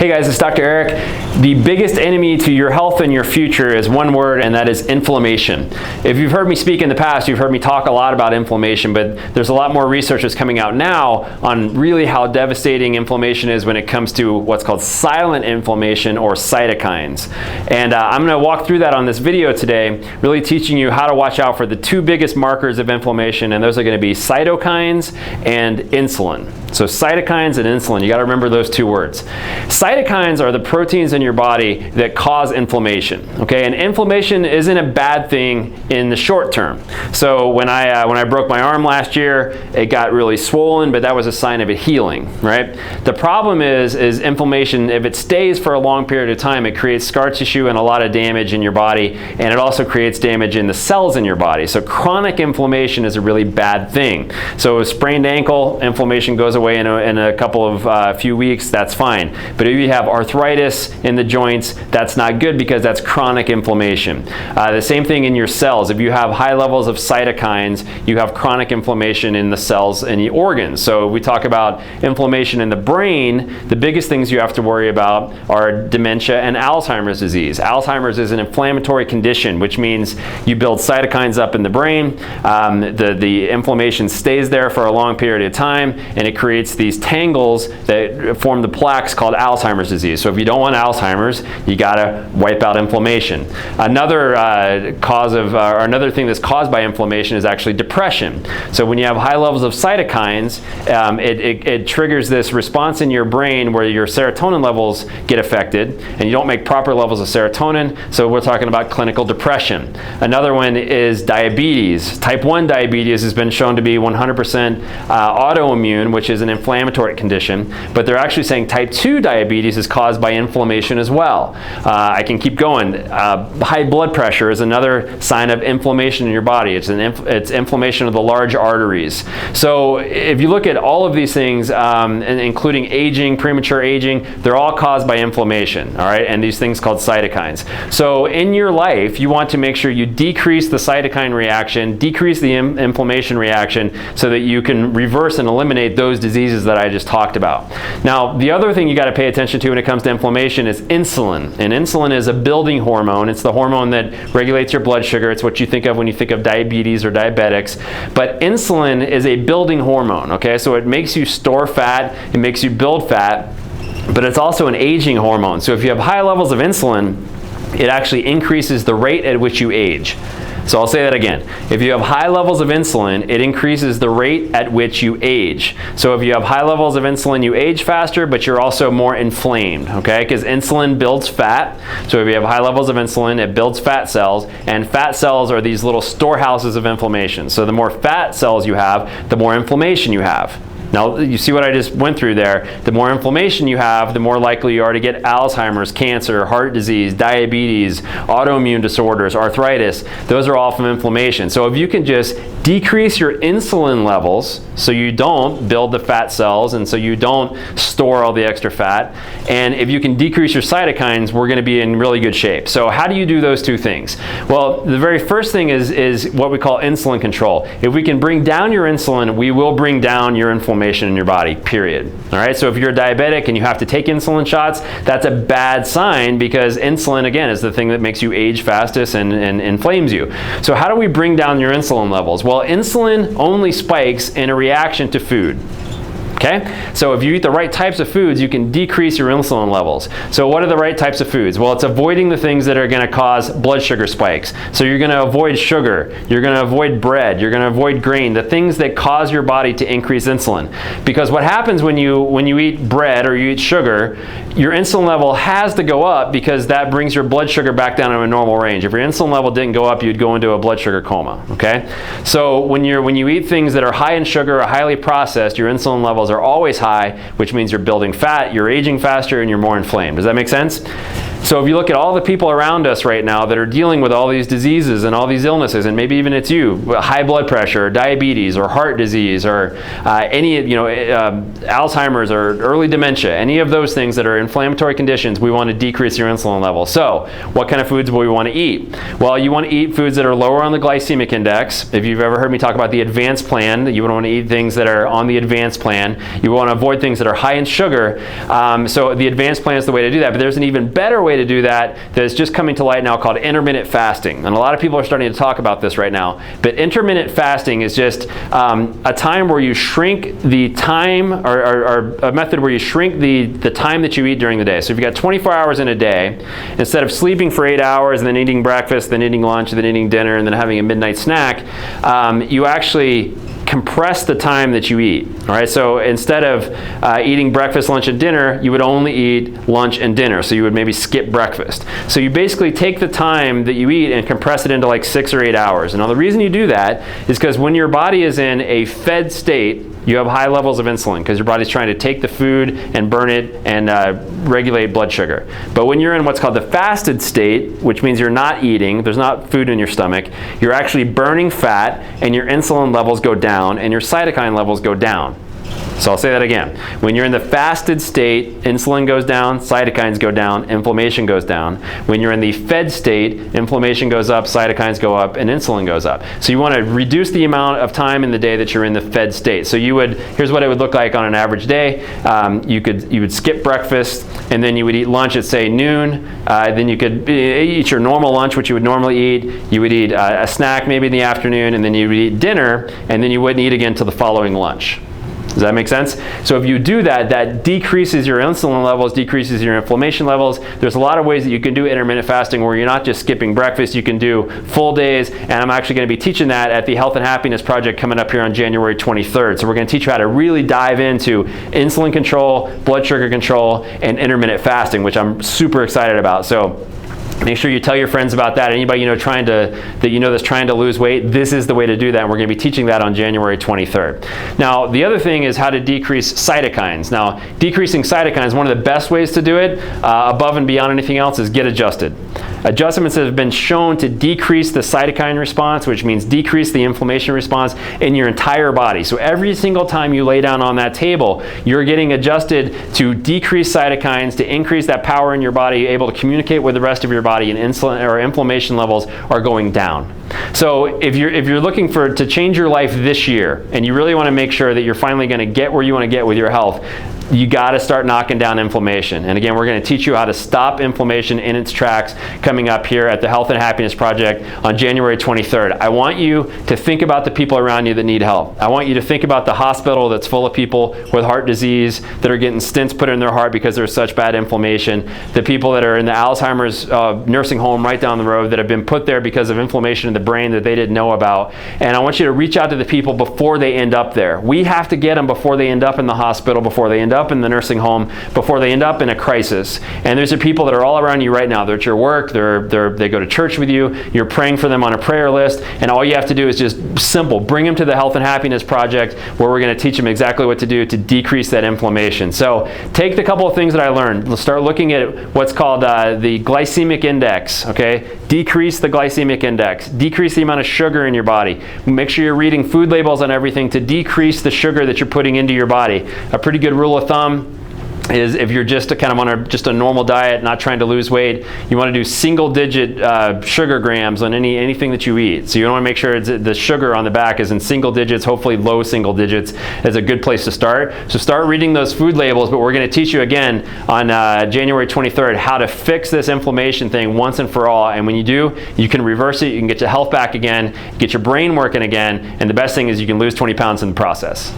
Hey guys, it's Dr. Eric. The biggest enemy to your health and your future is one word, and that is inflammation. If you've heard me speak in the past, you've heard me talk a lot about inflammation, but there's a lot more research that's coming out now on really how devastating inflammation is when it comes to what's called silent inflammation or cytokines. And I'm going to walk through that on this video today, really teaching you how to watch out for the two biggest markers of inflammation, and those are going to be cytokines and insulin. So cytokines and insulin, you got to remember those two words. Cytokines are the proteins in your body that cause inflammation, okay? And inflammation isn't a bad thing in the short term. So when I broke my arm last year, it got really swollen, but that was a sign of it healing, right? The problem is inflammation, if it stays for a long period of time, it creates scar tissue and a lot of damage in your body, and it also creates damage in the cells in your body. So chronic inflammation is a really bad thing. So a sprained ankle, inflammation goes away in a couple of few weeks, that's fine. But if you have arthritis in the joints, that's not good because that's chronic inflammation. The same thing in your cells. If you have high levels of cytokines, you have chronic inflammation in the cells and the organs. So we talk about inflammation in the brain, the biggest things you have to worry about are dementia and Alzheimer's disease. Alzheimer's is an inflammatory condition, which means you build cytokines up in the brain, the inflammation stays there for a long period of time, and it creates these tangles that form the plaques called Alzheimer's disease. So if you don't want Alzheimer's, you gotta wipe out inflammation. Another another thing that's caused by inflammation is actually depression. So when you have high levels of cytokines, it triggers this response in your brain where your serotonin levels get affected, and you don't make proper levels of serotonin, so we're talking about clinical depression. Another one is diabetes. Type 1 diabetes has been shown to be 100% autoimmune, which is an inflammatory condition, but they're actually saying type 2 diabetes is caused by inflammation as well. I can keep going. High blood pressure is another sign of inflammation in your body. It's inflammation of the large arteries. So if you look at all of these things, including aging, premature aging, they're all caused by inflammation, all right? And these things called cytokines. So in your life, you want to make sure you decrease the cytokine reaction, decrease the inflammation reaction, so that you can reverse and eliminate those diseases that I just talked about. Now, the other thing you got to pay attention to when it comes to inflammation is insulin. And insulin is a building hormone. It's the hormone that regulates your blood sugar. It's what you think of when you think of diabetes or diabetics. But insulin is a building hormone, okay? So it makes you store fat, it makes you build fat, but it's also an aging hormone. So if you have high levels of insulin, it actually increases the rate at which you age. So I'll say that again. If you have high levels of insulin, it increases the rate at which you age. So if you have high levels of insulin, you age faster, but you're also more inflamed, okay? Because insulin builds fat. So if you have high levels of insulin, it builds fat cells, and fat cells are these little storehouses of inflammation. So the more fat cells you have, the more inflammation you have. Now, you see what I just went through there. The more inflammation you have, the more likely you are to get Alzheimer's, cancer, heart disease, diabetes, autoimmune disorders, arthritis. Those are all from inflammation. So if you can just decrease your insulin levels so you don't build the fat cells and so you don't store all the extra fat, and if you can decrease your cytokines, we're going to be in really good shape. So how do you do those two things? Well, the very first thing is what we call insulin control. If we can bring down your insulin, we will bring down your inflammation in your body, period. All right, so if you're a diabetic and you have to take insulin shots, that's a bad sign because insulin, again, is the thing that makes you age fastest and inflames you. So how do we bring down your insulin levels? Well, insulin only spikes in a reaction to food. Okay? So if you eat the right types of foods, you can decrease your insulin levels. So what are the right types of foods? Well, it's avoiding the things that are going to cause blood sugar spikes. So you're going to avoid sugar, you're going to avoid bread, you're going to avoid grain, the things that cause your body to increase insulin. Because what happens when you eat bread or you eat sugar, your insulin level has to go up because that brings your blood sugar back down to a normal range. If your insulin level didn't go up, you'd go into a blood sugar coma, okay? So when you eat things that are high in sugar or highly processed, your insulin levels are always high, which means you're building fat, you're aging faster, and you're more inflamed. Does that make sense? So if you look at all the people around us right now that are dealing with all these diseases and all these illnesses, and maybe even it's you, high blood pressure, or diabetes, or heart disease, or Alzheimer's or early dementia, any of those things that are inflammatory conditions, we want to decrease your insulin level. So what kind of foods will we want to eat? Well, you want to eat foods that are lower on the glycemic index. If you've ever heard me talk about the advanced plan, you want to eat things that are on the advanced plan. You want to avoid things that are high in sugar. So the advanced plan is the way to do that. But there's an even better way to do that is just coming to light now, called intermittent fasting. And a lot of people are starting to talk about this right now. But intermittent fasting is just a time where you shrink the time, or a method where you shrink the time that you eat during the day. So if you've got 24 hours in a day, instead of sleeping for 8 hours and then eating breakfast, then eating lunch, then eating dinner, and then having a midnight snack, you actually compress the time that you eat. All right, so instead of eating breakfast, lunch, and dinner, you would only eat lunch and dinner. So you would maybe skip breakfast. So you basically take the time that you eat and compress it into like 6 or 8 hours. And now the reason you do that is because when your body is in a fed state, you have high levels of insulin because your body's trying to take the food and burn it and regulate blood sugar. But when you're in what's called the fasted state, which means you're not eating, there's not food in your stomach, you're actually burning fat, and your insulin levels go down and your cytokine levels go down. So I'll say that again. When you're in the fasted state, insulin goes down, cytokines go down, inflammation goes down. When you're in the fed state, inflammation goes up, cytokines go up, and insulin goes up. So you want to reduce the amount of time in the day that you're in the fed state. So here's what it would look like on an average day. You would skip breakfast, and then you would eat lunch at, say, noon. Then you could eat your normal lunch, which you would normally eat. You would eat a snack maybe in the afternoon, and then you would eat dinner, and then you wouldn't eat again till the following lunch. Does that make sense? So if you do that, that decreases your insulin levels, decreases your inflammation levels. There's a lot of ways that you can do intermittent fasting where you're not just skipping breakfast, you can do full days, and I'm actually going to be teaching that at the Health and Happiness Project coming up here on January 23rd. So we're going to teach you how to really dive into insulin control, blood sugar control, and intermittent fasting, which I'm super excited about. So make sure you tell your friends about that. Anybody that's trying to lose weight, this is the way to do that. And we're going to be teaching that on January 23rd. Now, the other thing is how to decrease cytokines. Now, decreasing cytokines, one of the best ways to do it, above and beyond anything else, is get adjusted. Adjustments have been shown to decrease the cytokine response, which means decrease the inflammation response in your entire body. So every single time you lay down on that table, you're getting adjusted to decrease cytokines, to increase that power in your body, able to communicate with the rest of your body, and insulin or inflammation levels are going down. So if you're looking to change your life this year, and you really want to make sure that you're finally going to get where you want to get with your health, you got to start knocking down inflammation. And again, we're going to teach you how to stop inflammation in its tracks coming up here at the Health and Happiness Project on January 23rd. I want you to think about the people around you that need help. I want you to think about the hospital that's full of people with heart disease that are getting stents put in their heart because there's such bad inflammation. The people that are in the Alzheimer's nursing home right down the road that have been put there because of inflammation in the brain that they didn't know about. And I want you to reach out to the people before they end up there. We have to get them before they end up in the hospital, before they end up in the nursing home, before they end up in a crisis. And there's people that are all around you right now. They're at your work, they go to church with you, you're praying for them on a prayer list, and all you have to do is just simple. Bring them to the Health and Happiness Project, where we're going to teach them exactly what to do to decrease that inflammation. So take the couple of things that I learned. Let's start looking at what's called the glycemic index, okay? Decrease the glycemic index. Decrease the amount of sugar in your body. Make sure you're reading food labels on everything to decrease the sugar that you're putting into your body. A pretty good rule of thumb is if you're just on a normal diet, not trying to lose weight, you want to do single-digit sugar grams on anything that you eat. So you want to make sure the sugar on the back is in single digits, hopefully low single digits is a good place to start. So start reading those food labels, but we're going to teach you again on January 23rd how to fix this inflammation thing once and for all. And when you do, you can reverse it, you can get your health back again, get your brain working again, and the best thing is you can lose 20 pounds in the process.